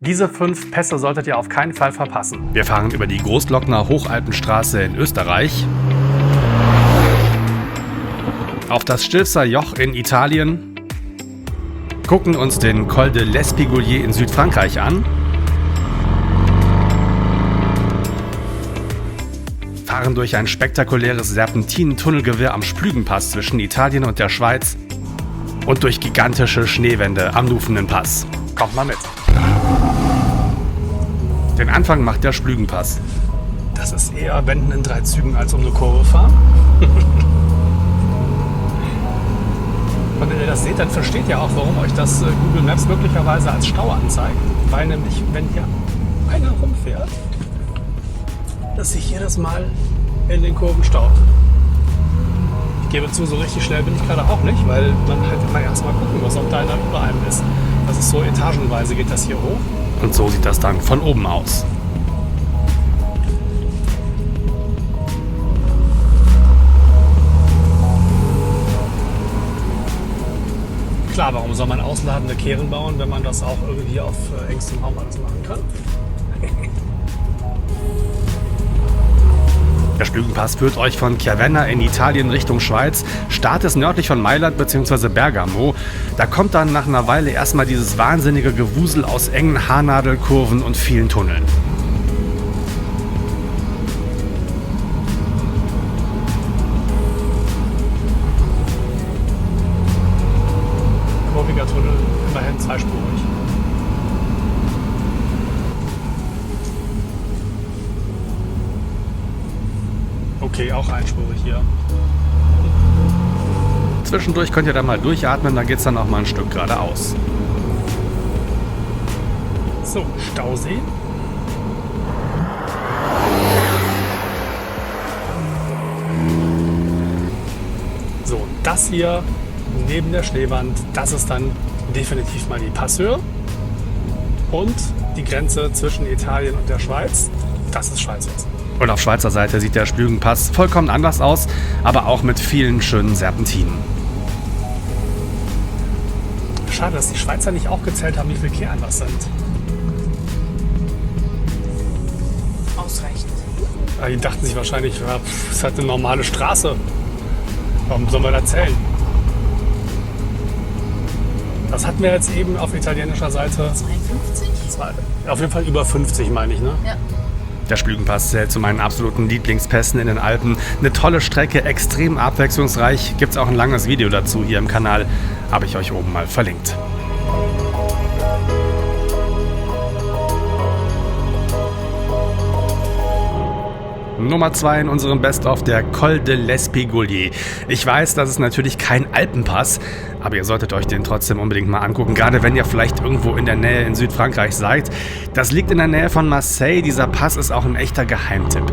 Diese 5 Pässe solltet ihr auf keinen Fall verpassen. Wir fahren über die Großglockner Hochalpenstraße in Österreich, auf das Stilfser Joch in Italien, gucken uns den Col de l'Espigoulier in Südfrankreich an, fahren durch ein spektakuläres Serpentinentunnelgewirr am Splügenpass zwischen Italien und der Schweiz und durch gigantische Schneewände am Nufenenpass. Kommt mal mit. Den Anfang macht der Splügenpass. Das ist eher Wenden in 3 Zügen als um eine Kurve fahren. Und wenn ihr das seht, dann versteht ihr auch, warum euch das Google Maps möglicherweise als Stau anzeigt. Weil nämlich, wenn hier einer rumfährt, dass sich jedes Mal in den Kurven staut. Ich gebe zu, so richtig schnell bin ich gerade auch nicht, weil man halt immer erstmal gucken muss, ob da einer über einem ist. Das ist so etagenweise, geht das hier hoch. Und so sieht das dann von oben aus. Klar, warum soll man ausladende Kehren bauen, wenn man das auch irgendwie auf engstem Raum alles machen kann? Der Splügenpass führt euch von Chiavenna in Italien Richtung Schweiz. Start ist nördlich von Mailand bzw. Bergamo. Da kommt dann nach einer Weile erstmal dieses wahnsinnige Gewusel aus engen Haarnadelkurven und vielen Tunneln. Kurviger Tunnel, immerhin zweispurig. Okay, auch einspurig hier. Zwischendurch könnt ihr dann mal durchatmen, dann geht es dann auch mal ein Stück geradeaus. So, Stausee. So, das hier neben der Schneewand, das ist dann definitiv mal die Passhöhe. Und die Grenze zwischen Italien und der Schweiz, das ist Schweiz jetzt. Und auf Schweizer Seite sieht der Splügenpass vollkommen anders aus, aber auch mit vielen schönen Serpentinen. Schade, dass die Schweizer nicht auch gezählt haben, wie viele Kehren das sind. Ausreichend. Ja, die dachten sich wahrscheinlich, ja, das ist halt eine normale Straße. Warum soll man da zählen? Das hatten wir jetzt eben auf italienischer Seite. 52? Auf jeden Fall über 50, meine ich, ne? Ja. Der Splügenpass zählt zu meinen absoluten Lieblingspässen in den Alpen. Eine tolle Strecke, extrem abwechslungsreich. Gibt's auch ein langes Video dazu hier im Kanal. Habe ich euch oben mal verlinkt. Nummer 2 in unserem Best-of, der Col de l'Espigoulier. Ich weiß, das ist natürlich kein Alpenpass, aber ihr solltet euch den trotzdem unbedingt mal angucken, gerade wenn ihr vielleicht irgendwo in der Nähe in Südfrankreich seid. Das liegt in der Nähe von Marseille, dieser Pass ist auch ein echter Geheimtipp.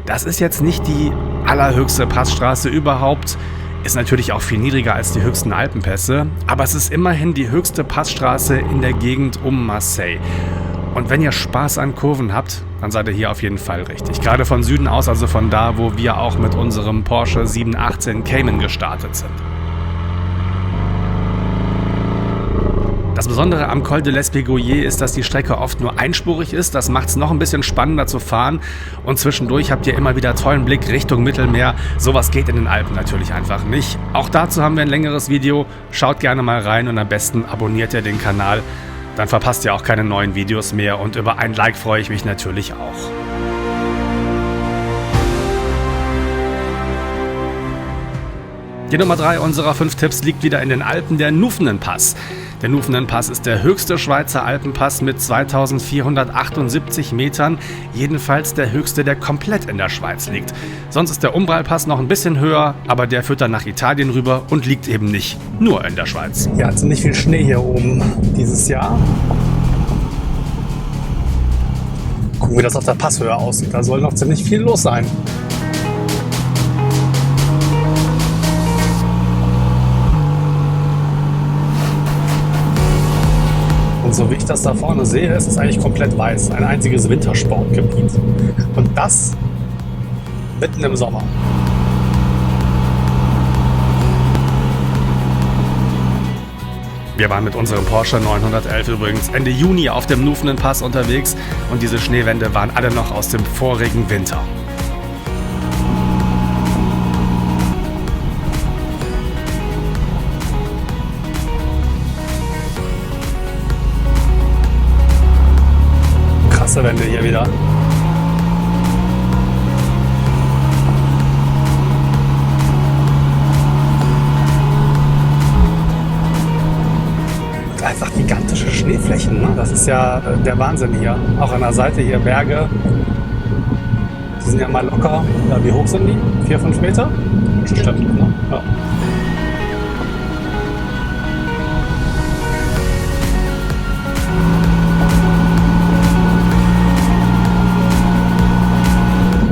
Das ist jetzt nicht die allerhöchste Passstraße überhaupt, ist natürlich auch viel niedriger als die höchsten Alpenpässe, aber es ist immerhin die höchste Passstraße in der Gegend um Marseille. Und wenn ihr Spaß an Kurven habt, dann seid ihr hier auf jeden Fall richtig. Gerade von Süden aus, also von da, wo wir auch mit unserem Porsche 718 Cayman gestartet sind. Das Besondere am Col de l'Espigoulier ist, dass die Strecke oft nur einspurig ist. Das macht es noch ein bisschen spannender zu fahren. Und zwischendurch habt ihr immer wieder tollen Blick Richtung Mittelmeer. Sowas geht in den Alpen natürlich einfach nicht. Auch dazu haben wir ein längeres Video. Schaut gerne mal rein und am besten abonniert ihr den Kanal. Dann verpasst ihr auch keine neuen Videos mehr und über ein Like freue ich mich natürlich auch. Die Nummer 3 unserer 5 Tipps liegt wieder in den Alpen, der Nufenenpass. Der Nufenenpass ist der höchste Schweizer Alpenpass mit 2478 Metern, jedenfalls der höchste, der komplett in der Schweiz liegt. Sonst ist der Umbralpass noch ein bisschen höher, aber der führt dann nach Italien rüber und liegt eben nicht nur in der Schweiz. Ja, ziemlich viel Schnee hier oben dieses Jahr. Gucken, wie das auf der Passhöhe aussieht. Da soll noch ziemlich viel los sein. Und so wie ich das da vorne sehe, ist es eigentlich komplett weiß. Ein einziges Wintersportgebiet. Und das mitten im Sommer. Wir waren mit unserem Porsche 911 übrigens Ende Juni auf dem Nufenen-Pass unterwegs und diese Schneewände waren alle noch aus dem vorigen Winter. Krasse Wände hier wieder. Einfach gigantische Schneeflächen, ne? Das ist ja der Wahnsinn hier. Auch an der Seite hier Berge. Die sind ja mal locker. Ja, wie hoch sind die? 4, 5 Meter? Bestimmt, ne? Ja.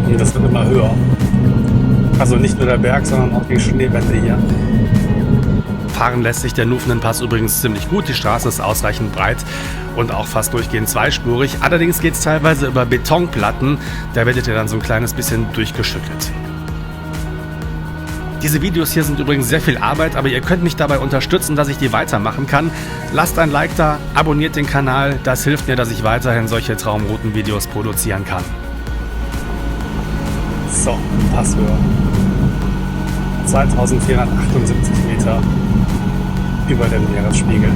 Und das wird immer höher. Also nicht nur der Berg, sondern auch die Schneewände hier. Fahren lässt sich der Nufenen-Pass übrigens ziemlich gut. Die Straße ist ausreichend breit und auch fast durchgehend zweispurig. Allerdings geht es teilweise über Betonplatten. Da werdet ihr dann so ein kleines bisschen durchgeschüttelt. Diese Videos hier sind übrigens sehr viel Arbeit, aber ihr könnt mich dabei unterstützen, dass ich die weitermachen kann. Lasst ein Like da, abonniert den Kanal. Das hilft mir, dass ich weiterhin solche Traumrouten-Videos produzieren kann. So, Passhöhe. 2478 Meter über dem Meeresspiegel.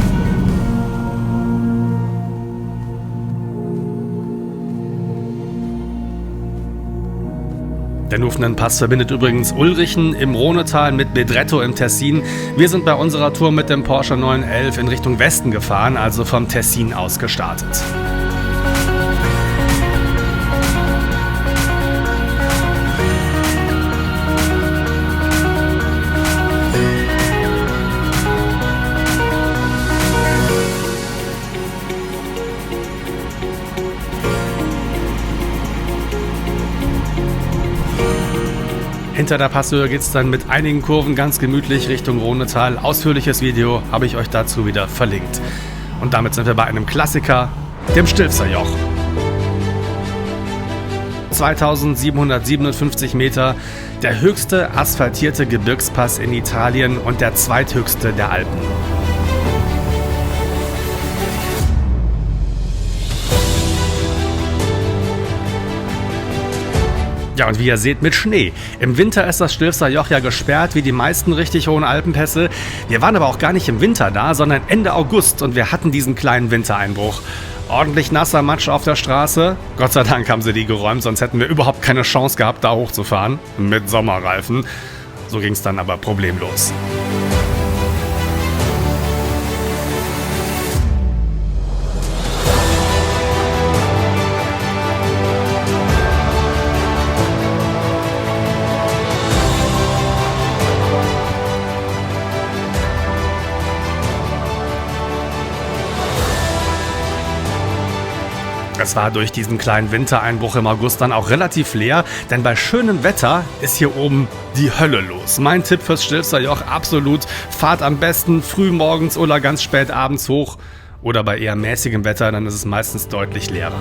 Der Nufenen-Pass verbindet übrigens Ulrichen im Rhonetal mit Bedretto im Tessin. Wir sind bei unserer Tour mit dem Porsche 911 in Richtung Westen gefahren, also vom Tessin aus gestartet. Hinter der Passhöhe geht es dann mit einigen Kurven ganz gemütlich Richtung Rhonetal. Ausführliches Video habe ich euch dazu wieder verlinkt. Und damit sind wir bei einem Klassiker, dem Stilfserjoch. 2757 Meter, der höchste asphaltierte Gebirgspass in Italien und der zweithöchste der Alpen. Ja, und wie ihr seht, mit Schnee. Im Winter ist das Stilfserjoch ja gesperrt, wie die meisten richtig hohen Alpenpässe. Wir waren aber auch gar nicht im Winter da, sondern Ende August und wir hatten diesen kleinen Wintereinbruch. Ordentlich nasser Matsch auf der Straße. Gott sei Dank haben sie die geräumt, sonst hätten wir überhaupt keine Chance gehabt, da hochzufahren. Mit Sommerreifen. So ging es dann aber problemlos. Es war durch diesen kleinen Wintereinbruch im August dann auch relativ leer, denn bei schönem Wetter ist hier oben die Hölle los. Mein Tipp fürs Stilfserjoch absolut, fahrt am besten früh morgens oder ganz spät abends hoch oder bei eher mäßigem Wetter, dann ist es meistens deutlich leerer.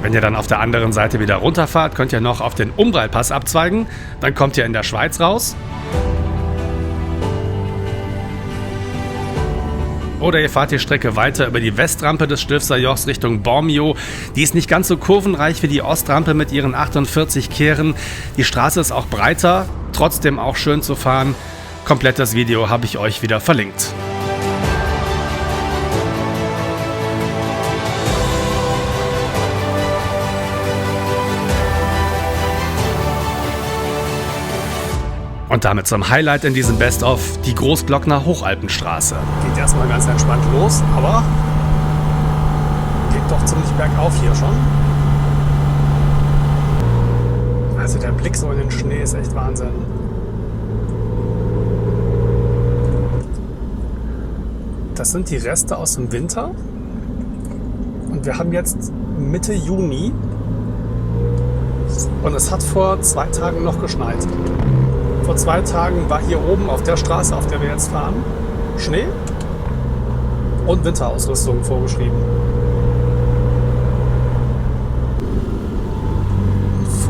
Wenn ihr dann auf der anderen Seite wieder runterfahrt, könnt ihr noch auf den Umbralpass abzweigen, dann kommt ihr in der Schweiz raus. Oder ihr fahrt die Strecke weiter über die Westrampe des Stilfserjochs Richtung Bormio. Die ist nicht ganz so kurvenreich wie die Ostrampe mit ihren 48 Kehren. Die Straße ist auch breiter, trotzdem auch schön zu fahren. Komplettes Video habe ich euch wieder verlinkt. Und damit zum Highlight in diesem Best-of, die Großglockner Hochalpenstraße. Geht erstmal ganz entspannt los, aber geht doch ziemlich bergauf hier schon. Also der Blick so in den Schnee ist echt Wahnsinn. Das sind die Reste aus dem Winter. Und wir haben jetzt Mitte Juni. Und es hat vor 2 Tagen noch geschneit. Vor 2 Tagen war hier oben auf der Straße, auf der wir jetzt fahren, Schnee und Winterausrüstung vorgeschrieben.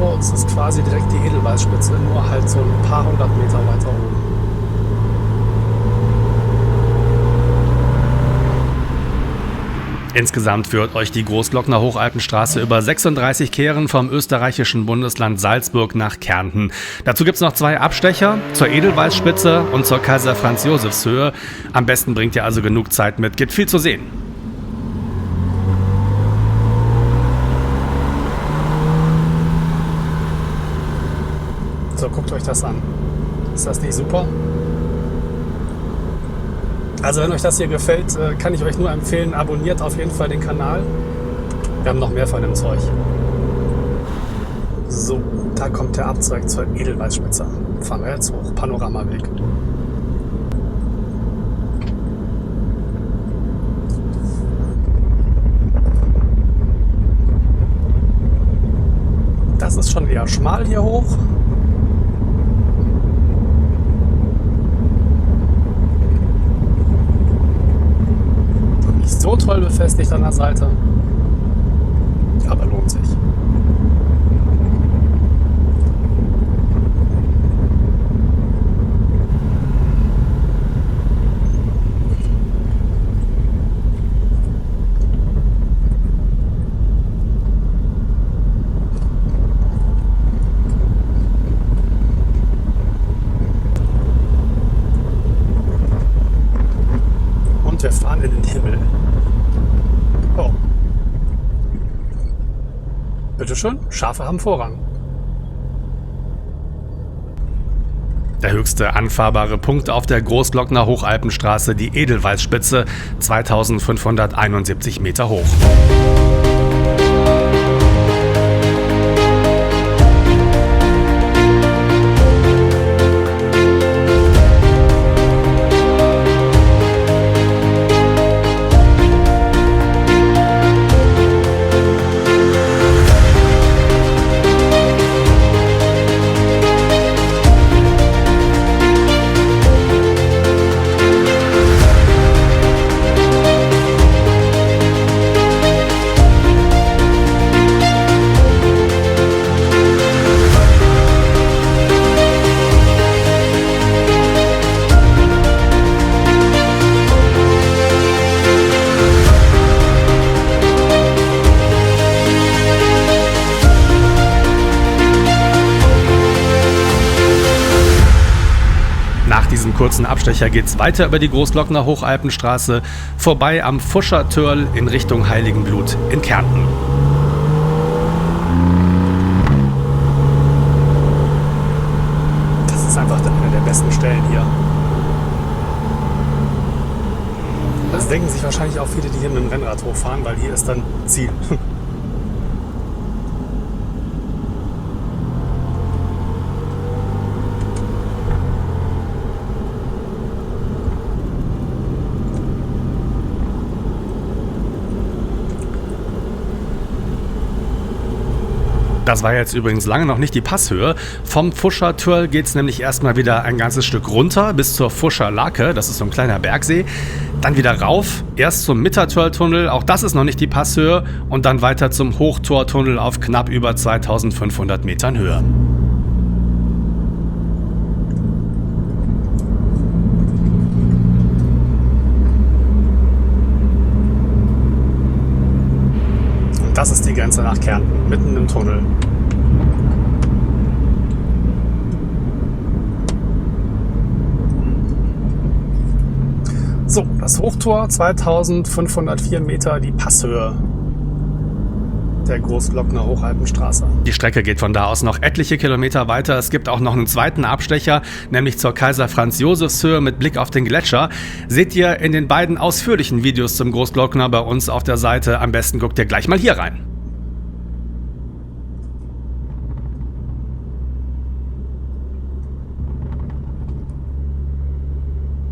vor uns ist quasi direkt die Edelweißspitze, nur halt so ein paar hundert Meter weiter oben. Insgesamt führt euch die Großglockner Hochalpenstraße über 36 Kehren vom österreichischen Bundesland Salzburg nach Kärnten. Dazu gibt es noch 2 Abstecher, zur Edelweißspitze und zur Kaiser Franz Josefs Höhe. Am besten bringt ihr also genug Zeit mit, gibt viel zu sehen. So, guckt euch das an. Ist das nicht super? Also wenn euch das hier gefällt, kann ich euch nur empfehlen, abonniert auf jeden Fall den Kanal. Wir haben noch mehr von dem Zeug. So, da kommt der Abzweig zur Edelweißspitze. Fahren wir jetzt hoch, Panoramaweg. Das ist schon eher schmal hier hoch. So toll befestigt an der Seite, aber lohnt sich. Und wir fahren in den Himmel. Oh. Bitteschön, Schafe haben Vorrang. Der höchste anfahrbare Punkt auf der Großglockner Hochalpenstraße, die Edelweißspitze, 2571 Meter hoch. Nach diesem kurzen Abstecher geht's weiter über die Großglockner Hochalpenstraße, vorbei am Fuschertörl in Richtung Heiligenblut in Kärnten. Das ist einfach eine der besten Stellen hier. Das denken sich wahrscheinlich auch viele, die hier mit dem Rennrad hochfahren, weil hier ist dann Ziel. Das war jetzt übrigens lange noch nicht die Passhöhe. Vom Fuschertörl geht es nämlich erstmal wieder ein ganzes Stück runter bis zur Fuscherlake, das ist so ein kleiner Bergsee. Dann wieder rauf, erst zum Mittertörltunnel, auch das ist noch nicht die Passhöhe, und dann weiter zum Hochtortunnel auf knapp über 2500 Metern Höhe. Das ist die Grenze nach Kärnten, mitten im Tunnel. So, das Hochtor, 2504 Meter, die Passhöhe der Großglockner Hochalpenstraße. Die Strecke geht von da aus noch etliche Kilometer weiter. Es gibt auch noch einen zweiten Abstecher, nämlich zur Kaiser Franz Josefs Höhe mit Blick auf den Gletscher. Seht ihr in den beiden ausführlichen Videos zum Großglockner bei uns auf der Seite. Am besten guckt ihr gleich mal hier rein.